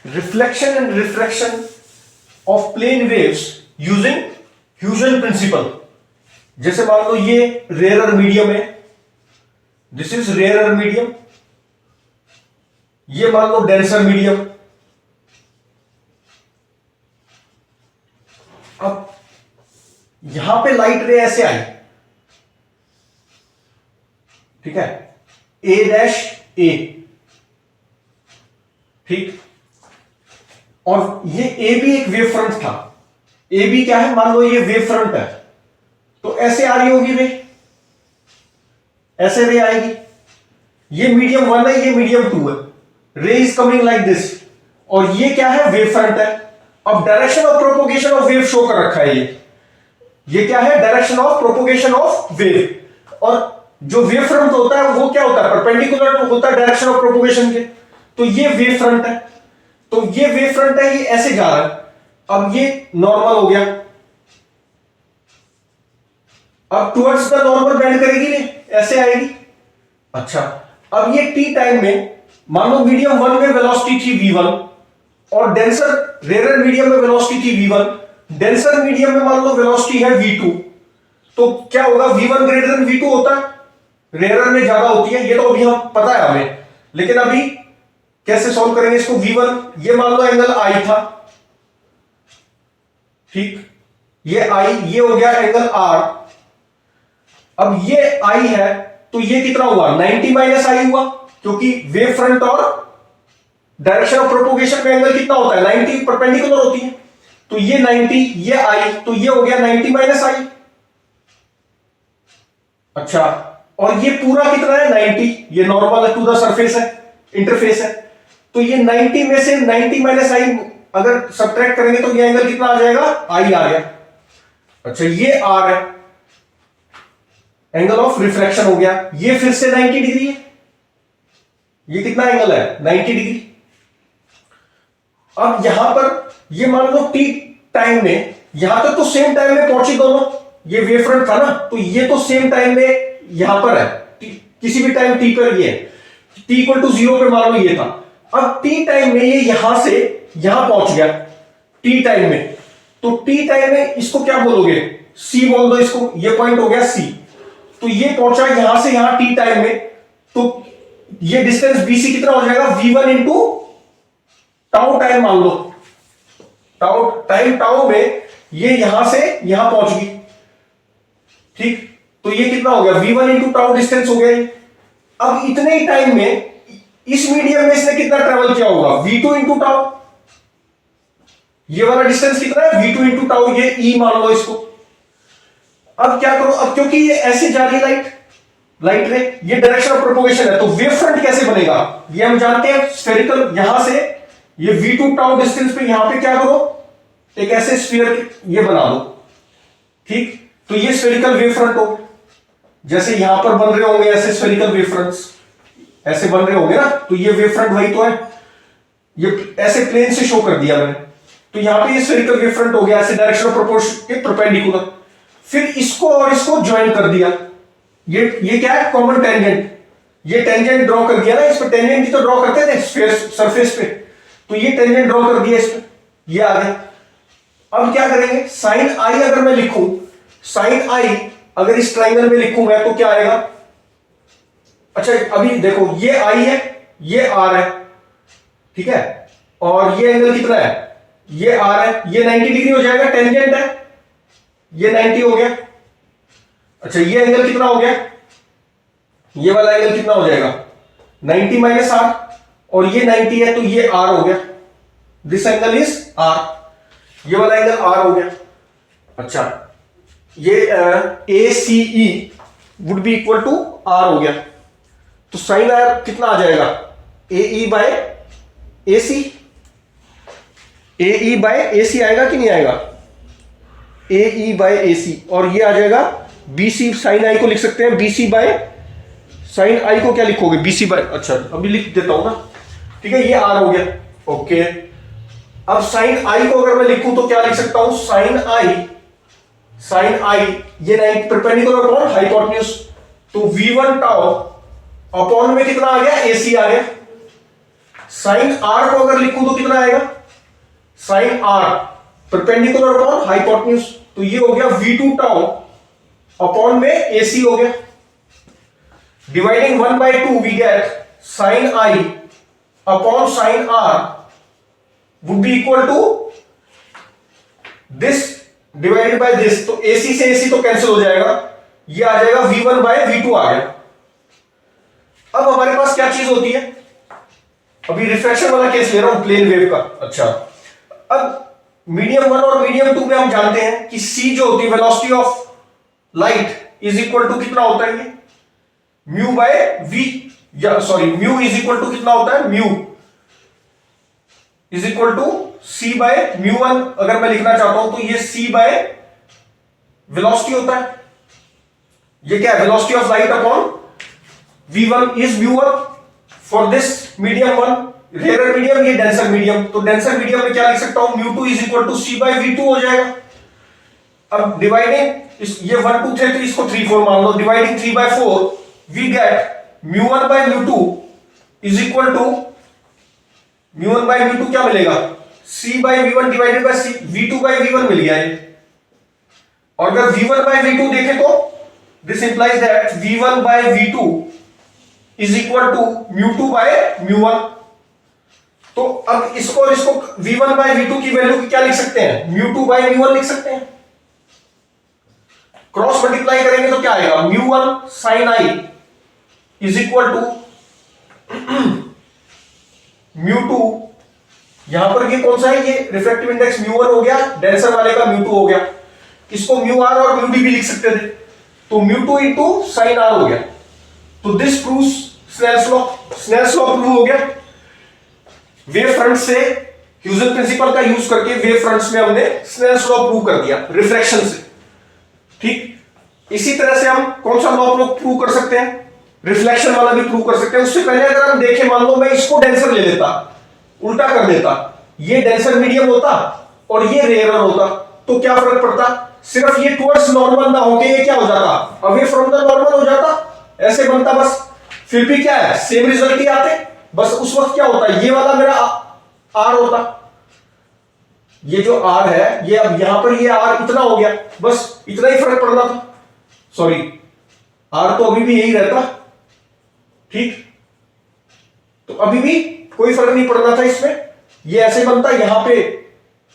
Reflection and refraction of plane waves using fusion principle. जैसे मान लो ये रेयरर मीडियम है, दिस इज रेयरर मीडियम, ये मान लो डेंसर मीडियम। अब यहां पे लाइट रे ऐसे आई, ठीक है, ए डैश ए, ठीक, और ये ए भी एक वेव फ्रंट था। ए भी क्या है, मान लो ये वेव फ्रंट है, तो ऐसे आ रही होगी रे, ऐसे रे आएगी। ये मीडियम 1 है, ये मीडियम 2 है, रे इज कमिंग लाइक दिस, और ये क्या है, वेव फ्रंट है। अब direction of propagation of wave show कर रखा है, ये क्या है, direction of propagation of wave. और जो वेव फ्रंट होता है वो क्या होता है, परपेंडिकुलर होता है डायरेक्शन ऑफ प्रोपोगेशन के। तो ये वेव फ्रंट है, तो ये वेव फ्रंट है, ये ऐसे जा रहा है। अब ये नॉर्मल हो गया, अब टुवर्ड्स द नॉर्मल बेंड करेगी ने, ऐसे आएगी। अच्छा, अब ये टी टाइम में मान लो मीडियम 1 में वेलोसिटी थी v1 और डेंसर रेयर मीडियम में वेलोसिटी थी v1, डेंसर मीडियम में मान लो वेलोसिटी है v2, तो क्या होगा, v1 ग्रेटर देन v2 होता है, रेयर में ज्यादा होती है, ये तो अभी हम पता है हमें। लेकिन अभी कैसे सॉल्व करेंगे इसको, v1 ये मान लो एंगल I था, ठीक, ये I, ये हो गया एंगल R। अब ये I है, तो ये कितना हुआ, 90 माइनस I हुआ, क्योंकि वेव फ्रंट और डायरेक्शन ऑफ प्रोपोगेशन में एंगल कितना होता है, 90 परपेंडिकुलर होती है। तो ये 90, ये I, तो ये हो गया 90 माइनस I। अच्छा, और ये पूरा कितना है, 90, ये नॉर्मल है, टू द सरफेस है, इंटरफेस है। तो ये 90 में से 90 माइनस I अगर सब्ट्रैक्ट करेंगे तो ये एंगल कितना आ जाएगा, I आ गया। अच्छा, ये R है, एंगल ऑफ रिफ्रैक्शन हो गया, ये फिर से 90 डिग्री है, ये कितना एंगल है, 90 डिग्री। अब यहां पर ये मान लो टी टाइम में, यहां तक तो सेम टाइम में पहुंची दोनों, ये वेव फ्रंट था ना, तो ये तो सेम टाइम में यहां पर है, किसी भी टाइम टी पर, ये टी इक्वल टू 0 पे मान लो ये था। अब टी टाइम में ये यहां से यहां पहुंच गया, टी टाइम में, तो टी टाइम में इसको क्या बोलोगे, सी बोल दो इसको, ये पॉइंट हो गया सी। तो ये पहुंचा यहां से यहां टी टाइम में, तो ये डिस्टेंस बीसी कितना हो जाएगा, v1 इंटू टाउ टाइम मान लो, टाउ टाइम, टाउ में ये यहां से यहां पहुंच गई, ठीक, तो ये कितना हो गया, v1 इंटू टाउ डिस्टेंस हो गया। अब इतने ही टाइम में इस मीडियम में इसने कितना ट्रेवल किया होगा, v2 इंटू टाउ, ये वाला डिस्टेंस कितना है, v2 इंटू टाउ, ये e मान लो इसको। अब क्या करो, अब क्योंकि ये ऐसे जा रही लाइट रे, ये डायरेक्शन ऑफ प्रोपोगेशन है, तो वेव फ्रंट कैसे बनेगा, ये हम जानते हैं, स्फेरिकल, यहां से ये v2 टाउ डिस्टेंस पे यहां पे क्या करो, एक ऐसे स्फीयर ये बना दो, ठीक, तो ये स्फेरिकल वेव फ्रंट हो, जैसे यहां पर बन रहे होंगे ऐसे स्फेरिकल वेव फ्रंट्स, ऐसे बन रहे होंगे ना, तो ये वेव फ्रंट वही तो है, ये ऐसे प्लेन से शो कर दिया मैंने, तो यहां पे ये स्फेरिकल वेव फ्रंट हो गया ऐसे डायरेक्शन ऑफ प्रोपोर्शन के परपेंडिकुलर। फिर इसको और इसको ज्वाइन कर दिया, ये क्या है, कॉमन टेंजेंट, ये टेंजेंट ड्रॉ कर दिया ना, इस पे टेंजेंट ही तो ड्रॉ करते थे सरफेस पे, तो ये टेंजेंट ड्रॉ कर दिया इस पे, ये आ गया। अब क्या करेंगे, साइन आई अगर मैं लिखूं, साइन आई अगर इस ट्राइंगल में लिखूं मैं, तो क्या आएगा, अच्छा अभी देखो, ये आई है, ये आर है, ठीक है, और ये एंगल कितना है, ये आर है, ये 90 डिग्री हो जाएगा, टेंजेंट है, ये 90 हो गया। अच्छा, ये एंगल कितना हो गया, ये वाला एंगल कितना हो जाएगा, 90 माइनस आर, और ये 90 है, तो ये आर हो गया, दिस एंगल इज आर, ये वाला एंगल आर हो गया। अच्छा, ये ACE would be equal to R हो गया, तो साइन आर कितना आ जाएगा, AE by AC, AE by AC आएगा कि नहीं आएगा, AE बाय AC, और ये आ जाएगा BC, साइन आई को लिख सकते हैं BC बाय, साइन आई को क्या लिखोगे, BC बाय, अच्छा अभी लिख देता हूं ना, ठीक है, ये R हो गया, ओके। अब साइन आई को अगर मैं लिखूं तो क्या लिख सकता हूं, साइन आई ये 90 परपेंडिकुलर अपॉन हाइपोटेन्यूज, तो v1 टाउ अपॉन में कितना आ गया, AC आ गया, साइन आर को अगर लिखूं तो कितना आएगा, sine R perpendicular upon hypotenuse, तो ये हो गया v2 टाउ अपॉन में AC हो गया, dividing 1/2 we get sine I upon sine R would be equal to this divided by this, तो AC से AC तो कैंसिल हो जाएगा, ये आ जाएगा v1/v2 आ गया। अब हमारे पास क्या चीज होती है, अभी रिफ्रैक्शन वाला केस ले रहा हूं प्लेन वेव का। अच्छा, अब मीडियम 1 और मीडियम 2 में हम जानते हैं कि c जो होती है velocity of light is equal to कितना होता है, ये म्यू बाय v, या sorry mu is equal to कितना होता है, mu is equal to c by mu 1 अगर मैं लिखना चाहता हूं तो ये c बाय वेलोसिटी होता है, ये क्या है velocity of light upon v1 is mu for this medium 1, rare medium ये डेंसर मीडियम, तो डेंसर मीडियम में क्या लिख सकता हूं, mu is equal to c by v2 हो जाएगा। अब डिवाइडिंग ये 1 2 थे तो इसको 3 4 मान लो, dividing 3/4 we get mu by mu is equal to mu by mu क्या मिलेगा, c by v1 divided by c, v2 by v1 मिल गया है। और अगर v1 बाय v2 देखें तो this implies that v1 by v2 is equal to mu by mu. तो अब इसको और इसको v1 बाय v2 की वैल्यू की क्या लिख सकते हैं, म्यू2 बाय म्यू1 लिख सकते हैं। क्रॉस मल्टीप्लाई करेंगे तो क्या आएगा, mu sine I is equal to mu, यहां पर ये कौन सा है, ये रिफ्रैक्टिव इंडेक्स म्यू1 हो गया, डेंसर वाले का म्यू2 हो गया, इसको म्यू आर और म्यू डी भी लिख सकते थे, तो म्यू2 इंटू साइन आर हो गया। तो this proves Snell's law, Snell's law prove हो गया। वेव फ्रंट से ह्यूजेन प्रिंसिपल का यूज करके वेव फ्रंट्स में हमने स्नेल्स लॉ प्रूव कर दिया रिफ्रैक्शन से, ठीक। इसी तरह से हम कौन सा लॉ प्रूव कर सकते हैं, रिफ्लेक्शन वाला भी प्रूव कर सकते हैं। उससे पहले अगर हम देखें, मान लो मैं इसको डेंसर ले लेता, उल्टा कर देता, ये डेंसर मीडियम होता और ये रेयरर होता, तो क्या फर्क पड़ता, सिर्फ ये टुवर्ड्स नॉर्मल ना होके ये क्या हो जाता, अवे फ्रॉम द नॉर्मल हो जाता, ऐसे बनता बस, फिर भी क्या है सेम रिजल्ट ही आते। बस उस वक्त क्या होता, ये वाला मेरा आर होता, ये जो आर है ये अब यहां पर ये आर इतना हो गया, बस इतना ही फर्क पड़ना था, सॉरी आर तो अभी भी यही रहता, ठीक। तो अभी भी कोई फर्क नहीं पड़ना था इसमें, ये ऐसे बनता, यहां पे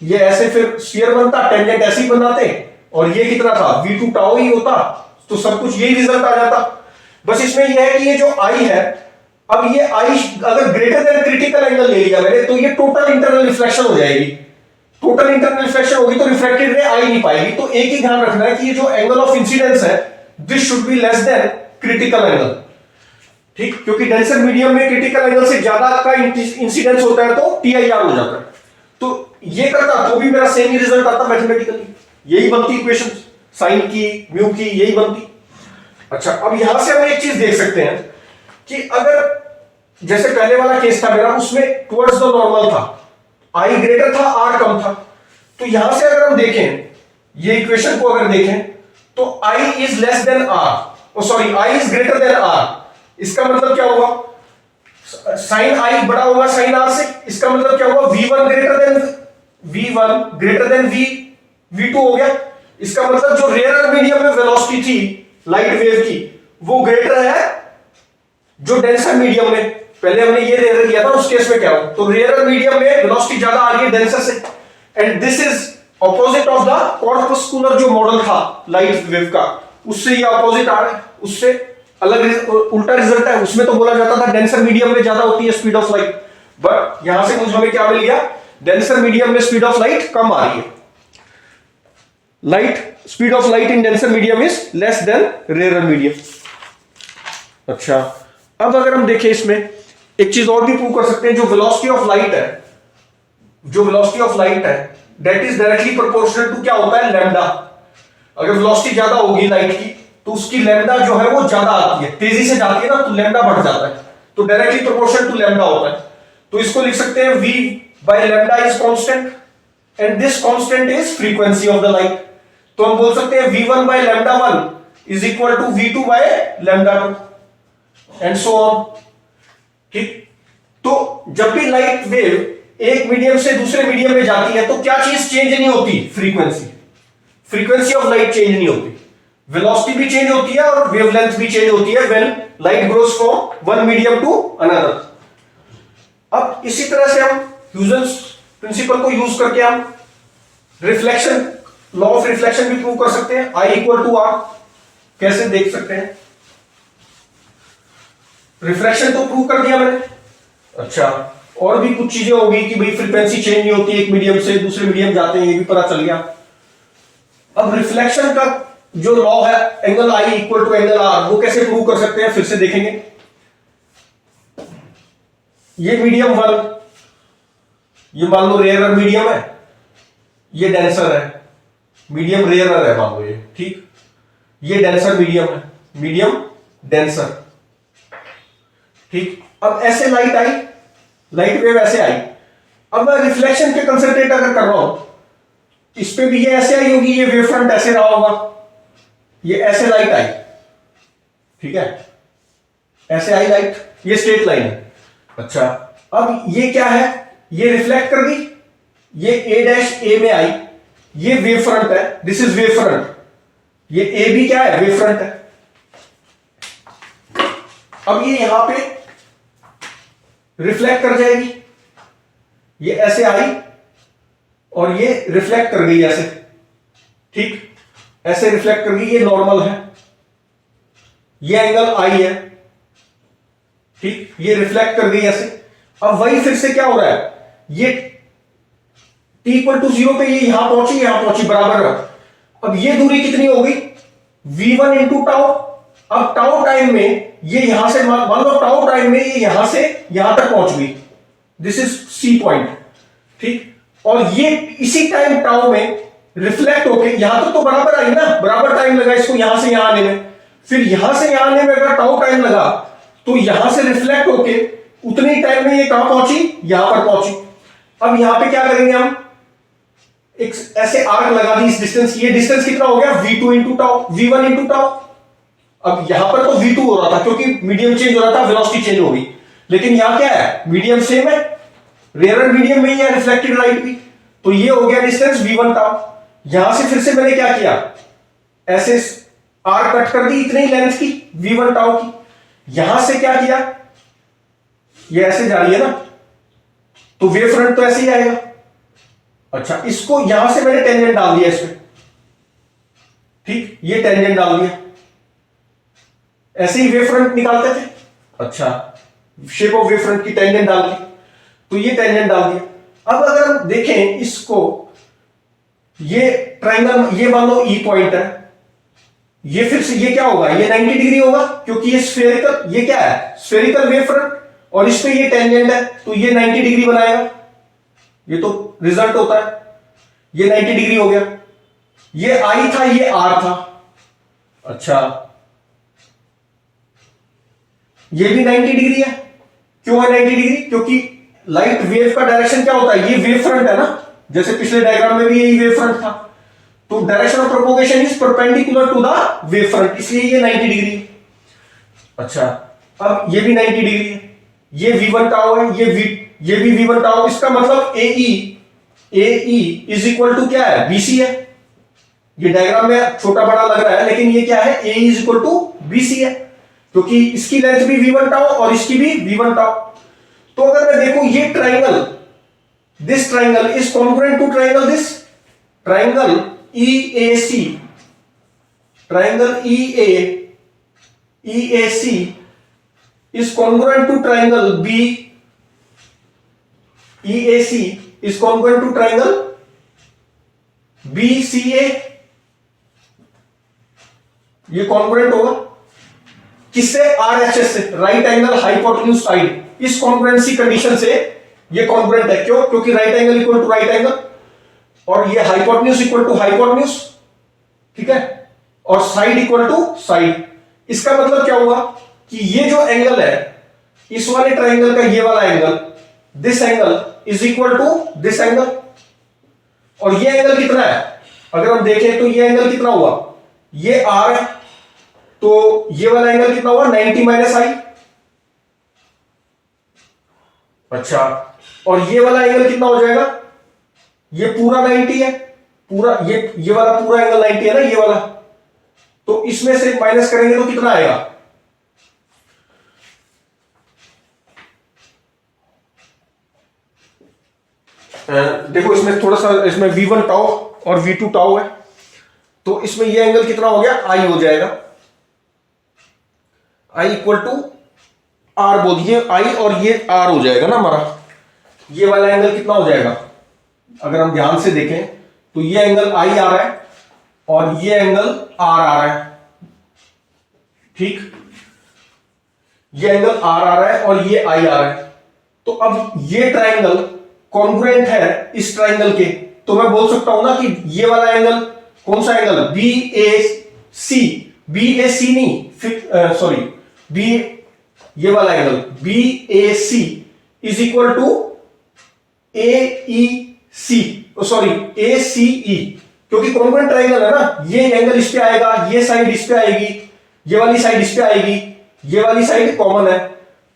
ये ऐसे फिर स्फीयर बनता, टेंजेंट ऐसे ही बनाते, और ये कितना था v2 टाउ ही होता, तो सब कुछ यही रिजल्ट आ जाता। बस इसमें यह है कि ये जो आई है, अब ये आई अगर ग्रेटर देन क्रिटिकल एंगल ले लिया मैंने, तो ये टोटल इंटरनल रिफ्लेक्शन हो जाएगी। टोटल इंटरनल रिफ्लेक्शन होगी तो रिफ्लेक्टेड रे आ ही नहीं पाएगी। तो एक ही ध्यान रखना है कि ये जो एंगल ऑफ इंसिडेंस है this should be less than critical angle, ठीक, क्योंकि डेंसर मीडियम में क्रिटिकल एंगल से ज्यादा का इंसिडेंस होता है तो TIR हो जाता है। तो ये करता तो भी मेरा सेम ही रिजल्ट आता मैथमेटिकली, यही बनती इक्वेशन, साइन की म्यू की यही बनती। अच्छा, अब यहां से हम एक चीज देख सकते हैं कि अगर जैसे पहले वाला केस था मेरा, उसमें टुवर्ड्स द नॉर्मल था, आई ग्रेटर था आर कम था, तो यहां से अगर हम देखें ये इक्वेशन को अगर देखें तो I is less than R, sorry I is greater than R, इसका मतलब क्या होगा, साइन आई बड़ा होगा साइन आर से, इसका मतलब क्या होगा v1 ग्रेटर देन v2 हो गया। इसका मतलब जो रेयर मीडियम में वेलोसिटी थी लाइट वेव की वो ग्रेटर है जो डेंसर मीडियम में, पहले हमने ये रेयर किया था उस केस में क्या हो, तो रेयर मीडियम में वेलोसिटी ज्यादा आ रही है डेंसर से, and this is opposite of the corpuscular जो मॉडल था लाइट वेव का, उससे ये ऑपोजिट आ रहा है, उससे अलग उल्टा रिजल्ट है। उसमें तो बोला जाता था डेंसर मीडियम में ज्यादा होती है स्पीड ऑफ लाइट, बट यहां से मुझे हमें क्या मिल गया, डेंसर मीडियम में स्पीड ऑफ लाइट कम आ रही है, light speed of light in denser medium is less than rare medium. अच्छा, अब अगर हम देखें इसमें एक चीज और भी प्रूव कर सकते हैं, जो वेलोसिटी ऑफ लाइट है, जो वेलोसिटी ऑफ लाइट है that is directly proportional to क्या होता है लैम्डा। अगर वेलोसिटी ज्यादा होगी लाइट की तो उसकी लैम्डा जो है वो ज्यादा आती है, तेजी से जाती है ना, तो लैम्डा बढ़ जाता है, तो डायरेक्टली प्रोपोर्शनल टू लैम्डा होता है। तो इसको लिख सकते हैं v by lambda is constant and this constant is frequency of the light. तो हम बोल सकते हैं v1 by lambda 1 is equal to v2 by lambda 2 and so on, ठीक। तो जब भी लाइट वेव एक मीडियम से दूसरे मीडियम में जाती है तो क्या चीज चेंज नहीं होती? फ्रीक्वेंसी ऑफ लाइट चेंज नहीं होती, वेलोसिटी भी चेंज होती है और वेवलेंथ भी चेंज होती है when light goes from one medium to another. अब इसी तरह से हम ह्यूजेंस प्रिंसिपल को यूज करके हम रिफ्लेक्शन, लॉ ऑफ रिफ्लेक्शन भी प्रूव कर सकते हैं। I इक्वल टू आर कैसे देख सकते हैं? रिफ्लेक्शन तो प्रूव कर दिया मैंने। अच्छा, और भी कुछ चीजें होगी कि भाई फ्रीक्वेंसी चेंज नहीं होती, एक मीडियम से दूसरे मीडियम जाते हैं, ये भी पता चल गया। अब रिफ्लेक्शन का जो लॉ है angle I equal to angle R, वो कैसे प्रूव कर सकते हैं फिर से देखेंगे। ये मीडियम वन, ये मान लो रेयरर मीडियम है, ये डेंसर है, मीडियम रेयरर है मान लो ये, ठीक। ये डेंसर मीडियम है, मीडियम डेंसर, ठीक। अब ऐसे लाइट आई, लाइट वेव ऐसे आई। अब मैं रिफ्लेक्शन के कंसंट्रेट अगर कर रहा हूं, इस पे भी ये ऐसे आई होगी, ये वेव फ्रंट ऐसे रहा होगा, ये ऐसे लाइट आई, ठीक है, ऐसे आई लाइट, ये स्ट्रेट लाइन है। अच्छा, अब ये क्या है? ये रिफ्लेक्ट कर दी, ये ए डैश ए में आई, ये वेव फ्रंट है, दिस इज वेव फ्रंट, ये ए भी क्या है? वेव फ्रंट है। अब ये यहां पे रिफ्लेक्ट कर जाएगी, ये ऐसे आई और ये रिफ्लेक्ट कर गई ऐसे, ठीक, ऐसे रिफ्लेक्ट कर गई, ये नॉर्मल है, ये एंगल आई है, ठीक, ये रिफ्लेक्ट कर गई ऐसे। अब वही फिर से क्या हो रहा है? ये t इक्वल टू 0 पे ये यहां पहुंची बराबर है। अब ये दूरी कितनी होगी? v1 into tau. अब टाउ टाइम में ये यहां से मान लो टाउ टाइम में ये यहां से यहां तक पहुंच गई, दिस इज सी पॉइंट, ठीक। और ये इसी टाइम टाउ में रिफ्लेक्ट होके यहां तक तो बराबर आई ना, बराबर टाइम लगा इसको यहां से यहां आने में, फिर यहां से यहां आने में अगर टाउ टाइम लगा तो यहां से रिफ्लेक्ट होके उतनी टाइम में ये कहां पहुंची? यहां पर पहुंची। अब यहां पे क्या करेंगे हम? एक ऐसे आर्क लगा दी इस डिस्टेंस, ये डिस्टेंस कितना हो गया? v2 into tau, v1 into tau. अब यहां पर तो v2 हो रहा था क्योंकि मीडियम चेंज हो रहा था, वेलोसिटी चेंज हो गई, लेकिन यहां क्या है? मीडियम सेम है, रेयर मीडियम में ही है रिफ्लेक्टेड लाइट भी, तो ये हो गया डिस्टेंस v1 टाउ। यहां से फिर से मैंने क्या किया? ऐसे आर्क कट कर दी इतनी लेंथ की, v1 टाउ की। यहां से क्या किया? ये ऐसे जा रही है ना, तो वेव फ्रंट तो ऐसे ही आएगा। अच्छा, इसको यहां से मैंने टेंजेंट डाल दिया इसमें, ठीक, ये टेंजेंट डाल दिया, ऐसे ही वेव फ्रंट निकालते थे। अच्छा, शेप ऑफ वेव फ्रंट की टेंजेंट डाल दी, तो ये टेंजेंट डाल दिया। अब अगर हम देखें इसको, ये ट्राइंगल, ये मान लो ई पॉइंट है, ये फिर से ये क्या होगा? ये 90 डिग्री होगा क्योंकि ये स्फेरिकल, ये क्या है? स्फेरिकल वेव फ्रंट, और इस पे ये टेंजेंट है तो ये 90 डिग्री बनाएगा, ये तो रिजल्ट होता है, ये 90 डिग्री हो गया। ये आई था, ये आर था। अच्छा, ये भी 90 डिग्री है। क्यों है 90 डिग्री? क्योंकि लाइट वेव का डायरेक्शन क्या होता है? ये वेव फ्रंट है ना, जैसे पिछले डायग्राम में भी यही वेव फ्रंट था, तो direction of propagation is perpendicular to the wave front, इसलिए ये 90 डिग्री। अच्छा, अब ये भी 90 डिग्री है, ये v1 टाउ है, ये भी v1 टाउ। इसका मतलब AE इज इक्वल टू क्या है? BC है। ये डायग्राम में छोटा बड़ा लग रहा है, लेकिन ये क्या है? AE is equal to BC है, क्योंकि इसकी लेंथ भी v1 टाउ और इसकी भी v1 टाउ। तो अगर मैं देखूं ये triangle, this triangle is congruent to triangle this, triangle EAC, triangle EAC is congruent to triangle EAC is congruent to triangle BCA, ये कॉन्ग्रुएंट होगा किससे? RHS से, राइट एंगल हाइपोटेन्यूज साइड। इस कॉन्ग्रुएंसी कंडीशन से ये कॉन्ग्रुएंट है। क्यों? क्योंकि right angle equal to right angle और ये हाइपोटेन्यूज इक्वल टू हाइपोटेन्यूज, ठीक है, और साइड इक्वल टू साइड। इसका मतलब क्या हुआ कि ये जो एंगल है इस वाले ट्राइंगल का, ये वाला angle, this angle is equal to this angle, और ये एंगल कितना है? अगर हम देखें तो ये एंगल कितना हुआ? ये R है, तो ये वाला एंगल कितना हुआ? 90 माइनस आई। अच्छा, और ये वाला एंगल कितना हो जाएगा? ये पूरा 90 है, पूरा ये वाला पूरा एंगल 90 है ना, ये वाला। तो इसमें से माइनस करेंगे तो कितना आएगा? देखो इसमें थोड़ा सा, इसमें V1 टाउ और V2 टाउ है, तो इसमें ये एंगल कितना हो गया? I हो जाएगा, I इक्वल टू R बोल दिए, I और ये R हो जाएगा ना हमारा। ये वाला एंगल कितना हो जाएगा? अगर हम ध्यान से देखें तो ये एंगल I आ रहा है और ये एंगल R आ रहा है, ठीक, ये एंगल R आ रहा है और ये I आ रहा है। तो अब ये ट्राइंगल कॉन्ग्रुएंट है इस ट्राइंगल के, तो मैं बोल सकता हूं ना कि ये वाला एंगल, कौन सा एंगल? BAC, BAC नहीं, सॉरी, B, ये वाला angle BAC is equal to AEC, sorry ACE, क्योंकि कॉन्ग्रुएंट ट्राइंगल है ना। ये एंगल इस पे आएगा, ये साइड इस पे आएगी, ये वाली साइड इस पे आएगी, ये वाली साइड कॉमन है,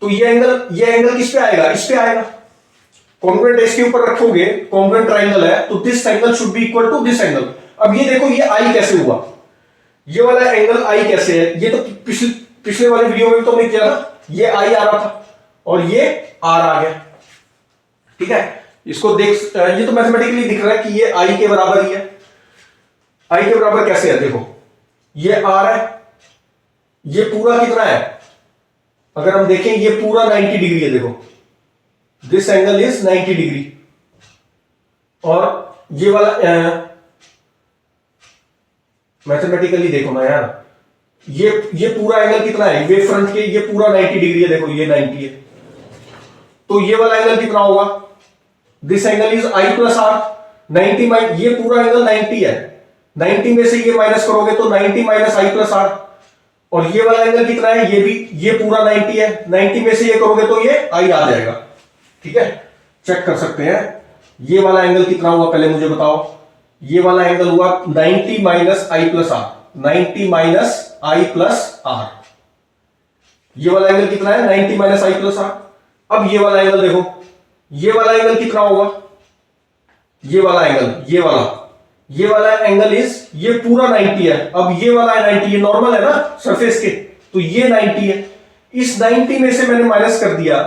तो ये एंगल किस पे आएगा? इस पे आएगा। कॉन्ग्रुएंट इसके ऊपर रखोगे, कॉन्ग्रुएंट ट्राइंगल है, तो this angle should be equal to this angle. अब ये देखो ये I कैसे हुआ, ये वाला एंगल I कैसे है? ये तो पिछले वाले वीडियो में तो हमने किया था, ये I आ रहा था और ये R आ गया, ठीक है। इसको देख, ये तो मैथमेटिकली दिख रहा है कि ये I के बराबर ही है। I के बराबर कैसे है? देखो ये R है, ये पूरा कितना है? अगर हम देखें ये पूरा 90 डिग्री है, देखो दिस एंगल इज 90 डिग्री, और ये वाला मैथमेटिकली देखो ना यार, ये पूरा एंगल कितना है? वेव फ्रंट के ये पूरा 90 डिग्री है, देखो ये 90 है, तो ये वाला एंगल कितना होगा? This angle is I plus R, 90 ये पूरा एंगल 90 है, 90 में से ये माइनस करोगे तो 90 माइनस I प्लस R, और ये वाला एंगल कितना है? ये भी, ये पूरा 90 है, 90 में से ये करोगे तो ये I आ जाएगा, ठीक है। चेक कर सकते हैं ये वाला एंगल कितना हुआ, पहले मुझे बताओ। ये वाला एंगल हुआ 90 minus I plus R, 90 minus I plus R। ये वाला एंगल कितना है? 90 माइनस I प्लस R। अब ये वाला एंगल देखो, ये वाला एंगल कितना होगा? ये वाला एंगल, ये वाला एंगल इज, ये पूरा 90 है, अब ये वाला 90, ये नॉर्मल है ना सरफेस के, तो ये 90 है। इस 90 में से मैंने माइनस कर दिया,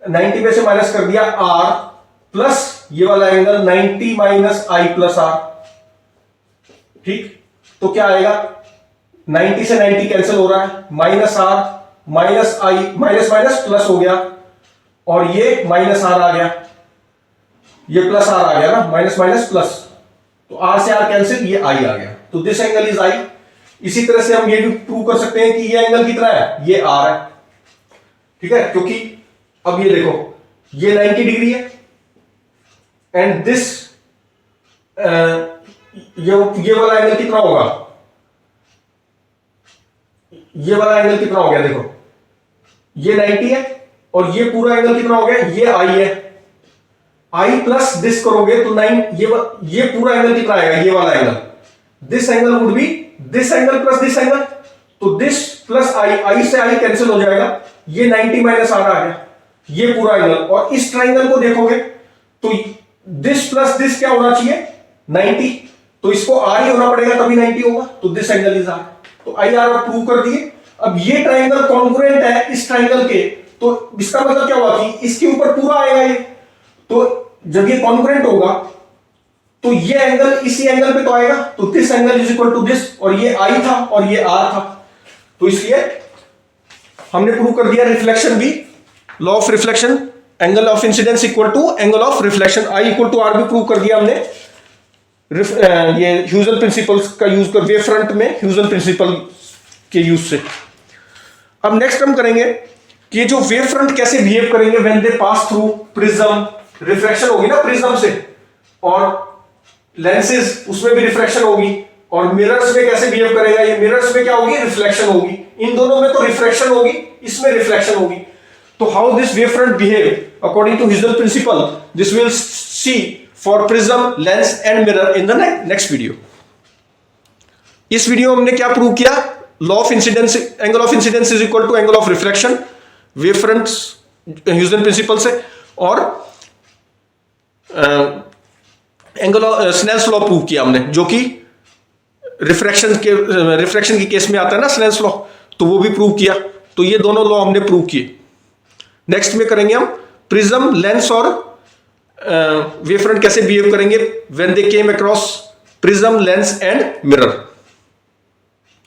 90 में से माइनस कर दिया R प्लस ये वाला angle 90 minus I plus R, ठीक। तो क्या आएगा? 90 से 90 कैंसिल हो रहा है, minus R minus I, minus minus plus हो गया, और ये माइनस R आ गया, ये प्लस R आ गया ना, माइनस माइनस प्लस, तो R से R कैंसिल, ये I आ गया, तो दिस एंगल इज I। इसी तरह से हम ये भी प्रूव कर सकते हैं कि ये एंगल कितना है? ये R है, ठीक है, क्योंकि अब ये देखो ये 90 डिग्री है, एंड दिस ये वाला एंगल कितना होगा? ये वाला एंगल कितना हो गया? देखो ये 90 है और ये पूरा एंगल कितना हो गया? ये I है, I प्लस दिस करोगे तो 9, ये पूरा एंगल कितना आएगा? ये वाला angle, this angle would be this angle plus this angle, तो दिस प्लस I से I कैंसिल हो जाएगा, ये 90 माइनस R आ गया, ये पूरा एंगल। और इस ट्राइंगल को देखोगे तो दिस प्लस दिस क्या होना चाहिए? 90, तो इसको R ही होना पड़ेगा तभी 90 होगा, तो दिस एंगल इज R। तो I R प्रूव कर दिए। अब ये ट्राइंगल कॉन्ग्रुएंट है इस ट्राइंगल के, तो इसका मतलब क्या हुआ कि इसके ऊपर पूरा आएगा ये, तो जब ये कॉन्ग्रुएंट होगा तो ये एंगल इसी एंगल पे तो आएगा, तो this angle is equal to this, और ये I था और ये R था, तो इसलिए हमने प्रूव कर दिया रिफ्लेक्शन भी, law of reflection, angle of incidence equal to angle of reflection, I equal to R भी प्रूव कर दिया हमने ये ह्यूजेल प्रिंसिपल्स का यूज कर, वेव फ्रंट में ह्यूजेल प्रिंसिपल के यूज से। अब नेक्स्ट हम करेंगे कि ये जो वेव फ्रंट कैसे बिहेव करेंगे when they pass through prism, refraction होगी ना प्रिज्म से, और लेंसेज उसमें भी रिफ्रैक्शन होगी, और मिरर्स में कैसे बिहेव करेगा, ये मिरर्स में क्या होगी? रिफ्लेक्शन होगी। इन दोनों में तो रिफ्रैक्शन होगी, इसमें रिफ्लेक्शन होगी। तो how this wave front behave according to ह्यूजेल principle, this will see for prism, lens and mirror in the next video. इस वीडियो में हमने क्या प्रूव किया? Law of incidence, angle of incidence is equal to angle of reflection, wave fronts Huygens principle से, और angle Snell's law prove किया हमने, जो कि रिफ्रैक्शन के केस में आता है ना स्नेल्स लॉ, तो वो भी प्रूव किया। तो ये दोनों लॉ हमने प्रूव किए। नेक्स्ट में करेंगे हम प्रिज्म, लेंस और वेवफ्रंट कैसे बिहेव करेंगे when they came across prism, lens and mirror.